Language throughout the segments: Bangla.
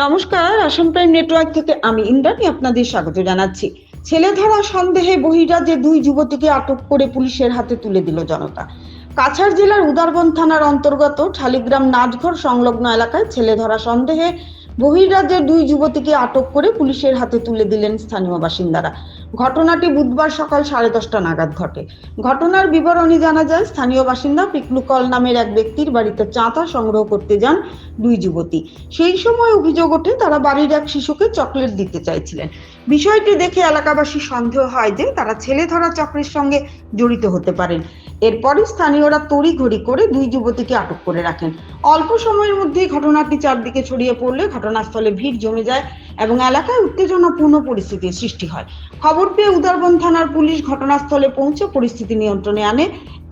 নমস্কার, আসাম প্রাইম নেটওয়ার্ক থেকে আমি ইন্দ্রাণী আপনাদের স্বাগত জানাচ্ছি। ছেলে ধরা সন্দেহে বহিরাজ্যে দুই যুবতীকে আটক করে পুলিশের হাতে তুলে দিল জনতা। কাছাড় জেলার উদারবন থানার অন্তর্গত শালিগ্রাম নাচঘর সংলগ্ন এলাকায় ছেলে ধরা সন্দেহে বহিরাজ্যের দুই যুবতীকে আটক করে পুলিশের হাতে তুলে দিলেন স্থানীয় বাসিন্দারা। ঘটনাটি বুধবার সকাল 10:30 নাগাদ ঘটে। ঘটনার বিবরণী জানা যায়, স্থানীয় বাসিন্দা পিকলু কল নামের এক ব্যক্তির বাড়িতে চাঁদা সংগ্রহ করতে যান দুই যুবতী। সেই সময় অভিযোগ ওঠে তারা বাড়ির এক শিশুকে চকলেট দিতে চাইছিলেন। বিষয়টি দেখে এলাকাবাসী সন্দেহ হয় যে তারা ছেলে ধরা চক্রের সঙ্গে জড়িত হতে পারেন। এরপরই স্থানীয়রা তড়িঘড়ি করে দুই যুবতীকে আটক করে রাখেন। অল্প সময়ের মধ্যেই ঘটনাটি চারদিকে ছড়িয়ে পড়লে ঘটনাস্থলে ভিড় জমে যায় এবং এলাকায় উত্তেজনাপূর্ণ পরিস্থিতির সৃষ্টি হয়। খবর পেয়ে উদারবন থানার পুলিশ ঘটনাস্থলে পৌঁছে পরিস্থিতি নিয়ন্ত্রণে আনে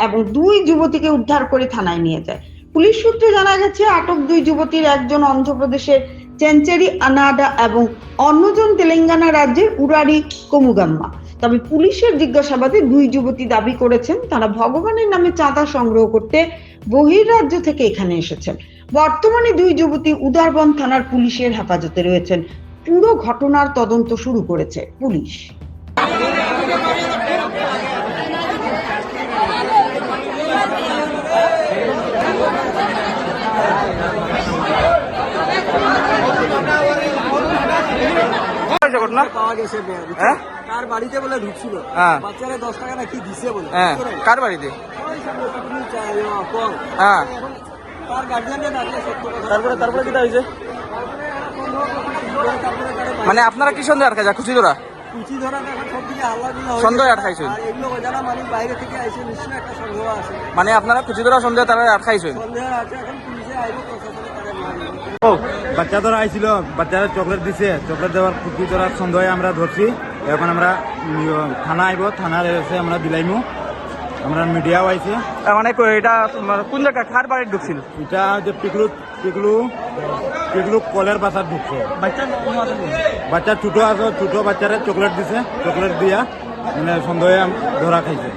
এবং দুই যুবতীকে উদ্ধার করে থানায় নিয়ে যায়। পুলিশ সূত্রে জানা গেছে, আটক দুই যুবতীর একজন অন্ধ্রপ্রদেশের চেঞ্চেরি আনাডা এবং অন্যজন তেলেঙ্গানা রাজ্যের উরারি কোমুগাম্মা। তবে পুলিশের জিজ্ঞাসাবাদে দুই যুবতী দাবি করেছেন তারা ভগবানের নামে চাঁদা সংগ্রহ করতে বহির্রাজ্য থেকে এখানে এসেছেন। বর্তমানে দুই যুবতী উদারবন থানার পুলিশের হেফাজতে রয়েছেন। পুরো ঘটনার তদন্ত শুরু করেছে পুলিশ। পাওয়া গেছে কার বাড়িতে বলে ঢুকছিল, বাচ্চারা 10 টাকা নাকি দিছে বলে। কার বাড়িতে? তার গার্জিয়ানকে ডাকলে সত্য কথা। তারপরে কি হয়েছে? মানে আপনারা কি সন্দেহ আটকাইছে? খুশি ধরা কুচি ধরা এখন সব দিকে হাল্লা সন্দেহ আটকাইছেন? এগুলো অজানা মানুষ বাইরে থেকে আইছে, নিশ্চয়ই একটা সন্দেহ আছে। মানে আপনারা খুশি ধরা সন্দেহ তারা আটকাইছেন? সন্দেহ আছে, এখন পুলিশে আইব, প্রশাসনে তারা মারবে। বাচ্চা ধরা আইছিল, বাচ্চারা চকলেট দিছে, চকলেট দেওয়ার কুচি ধরার সন্দেহে আমরা ধরছি। এখন আমরা থানা আইব, থানার এসে আমরা দিলাইমু, আমরা মিডিয়াও আইছে। মানে এটা কোন জায়গা কার বাড়ি ঢুকছিল? এটা যে পিকলু কলের বাসার ঢুকছে। বাচ্চা ছোট আছে, ছোট বাচ্চারা চকলেট দিছে, চকলেট দিয়া মানে সন্দেহে ধরা খাইছে।